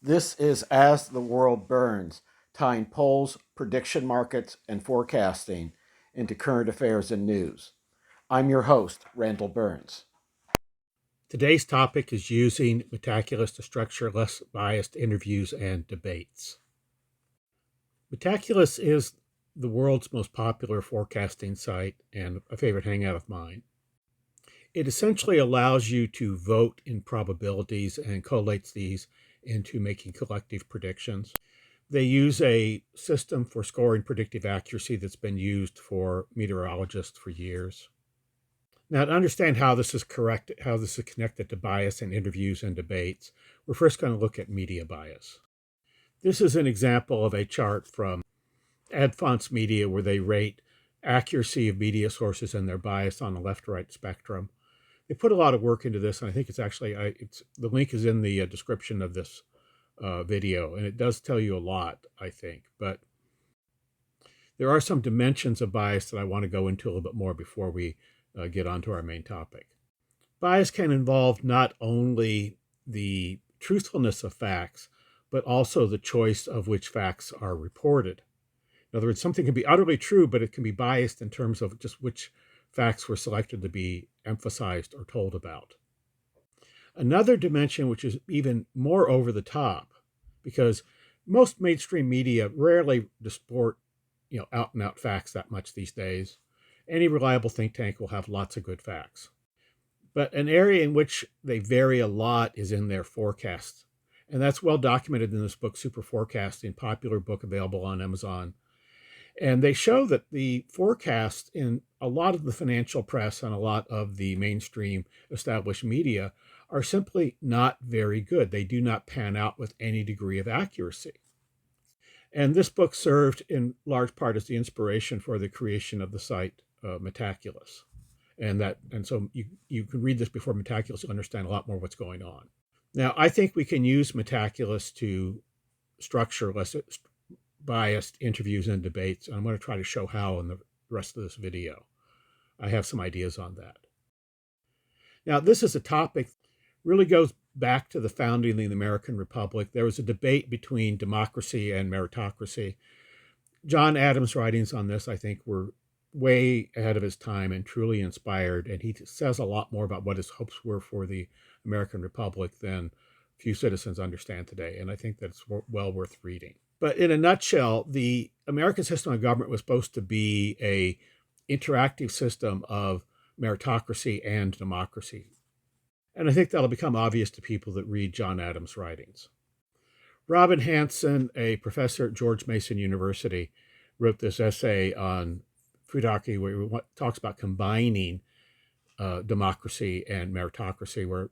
This is As the World Burns, tying polls, prediction markets, and forecasting into current affairs and news. I'm your host, Randall Burns. Today's topic is using Metaculus to structure less biased interviews and debates. Metaculus is the world's most popular forecasting site and a favorite hangout of mine. It essentially allows you to vote in probabilities and collates these into making collective predictions. They use a system for scoring predictive accuracy that's been used for meteorologists for years. Now, to understand how this is connected to bias in interviews and debates, we're first going to look at media bias. This is an example of a chart from Adfonts Media where they rate accuracy of media sources and their bias on the left-right spectrum. They put a lot of work into this, and I think it's actually, the link is in the description of this video, and it does tell you a lot, I think. But there are some dimensions of bias that I want to go into a little bit more before we get on to our main topic. Bias can involve not only the truthfulness of facts, but also the choice of which facts are reported. In other words, something can be utterly true, but it can be biased in terms of just which facts were selected to be emphasized or told about. Another dimension, which is even more over the top, because most mainstream media rarely distort, out and out facts that much these days. Any reliable think tank will have lots of good facts. But an area in which they vary a lot is in their forecasts. And that's well documented in this book, Super Forecasting, popular book available on Amazon. And they show that the forecasts in a lot of the financial press and a lot of the mainstream established media are simply not very good. They do not pan out with any degree of accuracy. And this book served in large part as the inspiration for the creation of the site Metaculus. And so you can read this before Metaculus to understand a lot more what's going on. Now, I think we can use Metaculus to structure less biased interviews and debates. And I'm going to try to show how in the rest of this video. I have some ideas on that. Now, this is a topic that really goes back to the founding of the American Republic. There was a debate between democracy and meritocracy. John Adams' writings on this, I think, were way ahead of his time and truly inspired. And he says a lot more about what his hopes were for the American Republic than few citizens understand today. And I think that's well worth reading. But in a nutshell, the American system of government was supposed to be an interactive system of meritocracy and democracy. And I think that'll become obvious to people that read John Adams' writings. Robin Hanson, a professor at George Mason University, wrote this essay on Fudarki where he talks about combining democracy and meritocracy, where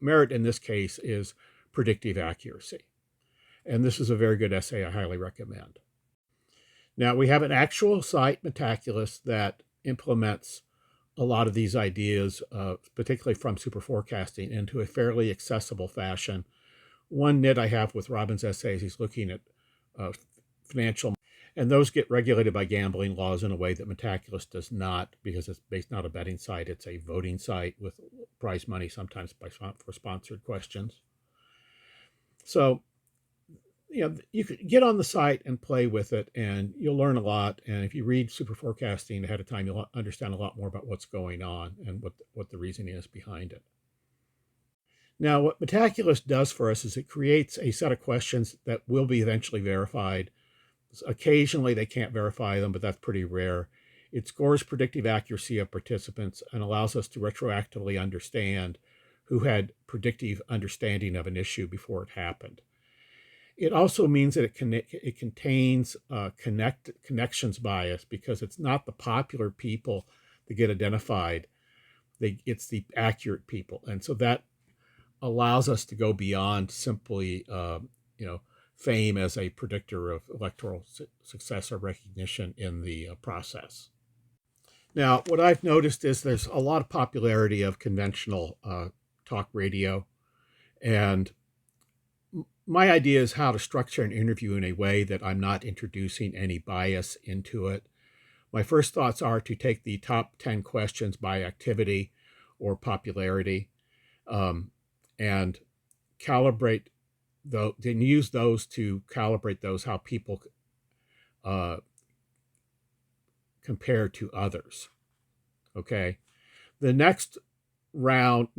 merit in this case is predictive accuracy. And this is a very good essay I highly recommend. Now, we have an actual site, Metaculus, that implements a lot of these ideas, particularly from super forecasting, into a fairly accessible fashion. One nit I have with Robin's essays, he's looking at financial, and those get regulated by gambling laws in a way that Metaculus does not, because it's not a betting site, it's a voting site with prize money, sometimes for sponsored questions. So, you could get on the site and play with it, and you'll learn a lot. And if you read super forecasting ahead of time, you'll understand a lot more about what's going on and what the reasoning is behind it. Now, what Metaculus does for us is it creates a set of questions that will be eventually verified. Occasionally, they can't verify them, but that's pretty rare. It scores predictive accuracy of participants and allows us to retroactively understand who had predictive understanding of an issue before it happened. It also means that it contains connections bias, because it's not the popular people that get identified. It's the accurate people. And so that allows us to go beyond simply, fame as a predictor of electoral success or recognition in the process. Now, what I've noticed is there's a lot of popularity of conventional talk radio, and my idea is how to structure an interview in a way that I'm not introducing any bias into it. My first thoughts are to take the top 10 questions by activity or popularity and calibrate though, then use those to calibrate those how people compare to others. Okay. The next round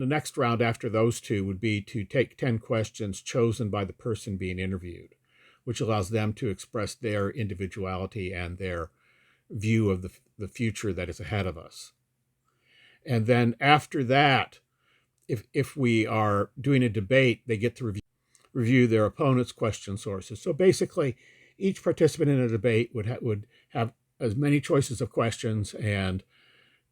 after those two would be to take 10 questions chosen by the person being interviewed, which allows them to express their individuality and their view of the future that is ahead of us. And then after that, if we are doing a debate, they get to review their opponent's question sources. So basically, each participant in a debate would have as many choices of questions, and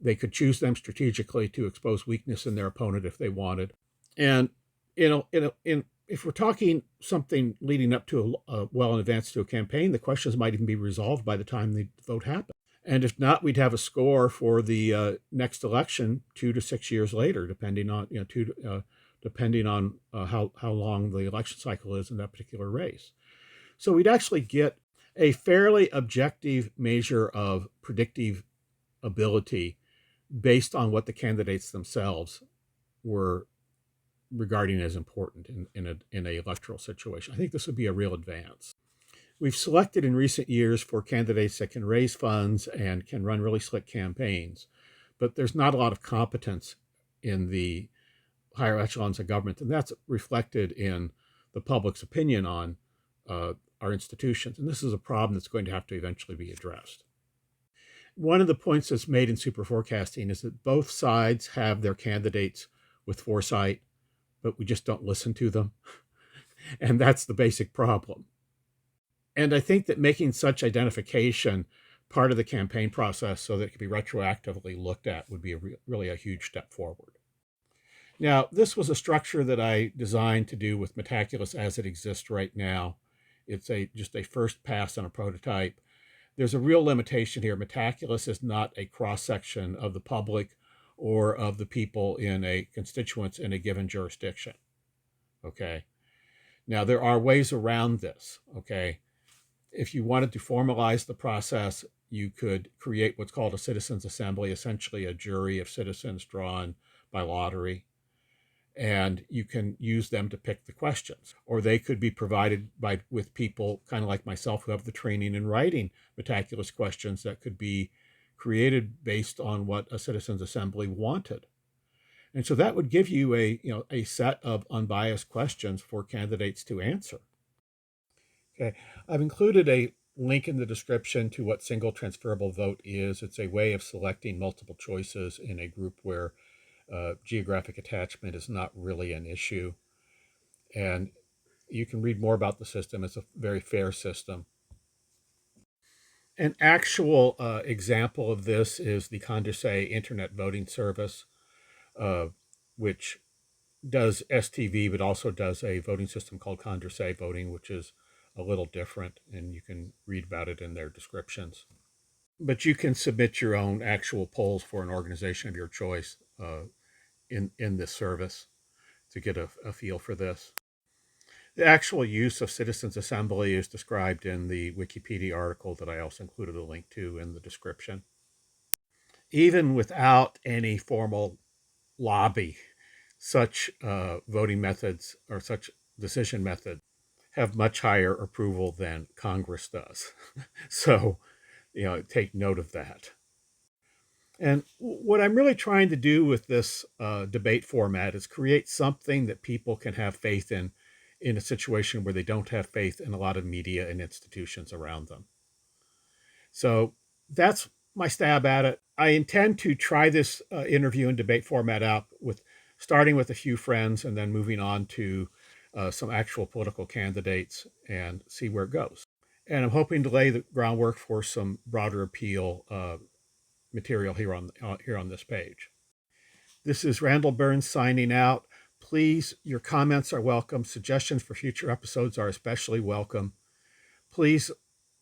they could choose them strategically to expose weakness in their opponent if they wanted. And if we're talking something leading up to well in advance to a campaign, the questions might even be resolved by the time the vote happens. And if not, we'd have a score for the next election 2 to 6 years later, depending on how long the election cycle is in that particular race. So we'd actually get a fairly objective measure of predictive ability based on what the candidates themselves were regarding as important in an electoral situation. I think this would be a real advance. We've selected in recent years for candidates that can raise funds and can run really slick campaigns, but there's not a lot of competence in the higher echelons of government, and that's reflected in the public's opinion on our institutions. And this is a problem that's going to have to eventually be addressed. One of the points that's made in super forecasting is that both sides have their candidates with foresight, but we just don't listen to them. And that's the basic problem. And I think that making such identification part of the campaign process so that it can be retroactively looked at would be really a huge step forward. Now, this was a structure that I designed to do with Metaculus as it exists right now. It's just a first pass on a prototype. There's a real limitation here. Metaculus is not a cross-section of the public or of the people in a constituents in a given jurisdiction. Okay. Now, there are ways around this. Okay. If you wanted to formalize the process, you could create what's called a citizens' assembly, essentially a jury of citizens drawn by lottery, and you can use them to pick the questions. Or they could be provided with people kind of like myself who have the training in writing Metaculus questions that could be created based on what a citizens' assembly wanted. And so that would give you a set of unbiased questions for candidates to answer. Okay, I've included a link in the description to what single transferable vote is. It's a way of selecting multiple choices in a group where geographic attachment is not really an issue. And you can read more about the system. It's a very fair system. An actual example of this is the Condorcet Internet Voting Service, which does STV, but also does a voting system called Condorcet Voting, which is a little different, and you can read about it in their descriptions. But you can submit your own actual polls for an organization of your choice in this service to get a feel for this. The actual use of citizens' assembly is described in the Wikipedia article that I also included a link to in the description. Even without any formal lobby, such voting methods or such decision methods have much higher approval than Congress does. So, take note of that. And what I'm really trying to do with this debate format is create something that people can have faith in a situation where they don't have faith in a lot of media and institutions around them. So that's my stab at it. I intend to try this interview and debate format out starting with a few friends and then moving on to some actual political candidates and see where it goes. And I'm hoping to lay the groundwork for some broader appeal material here on this page. This is Randall Burns signing out. Please, your comments are welcome. Suggestions for future episodes are especially welcome. Please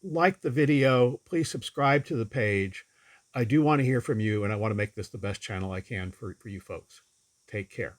like the video. Please subscribe to the page. I do want to hear from you, and I want to make this the best channel I can for you folks. Take care.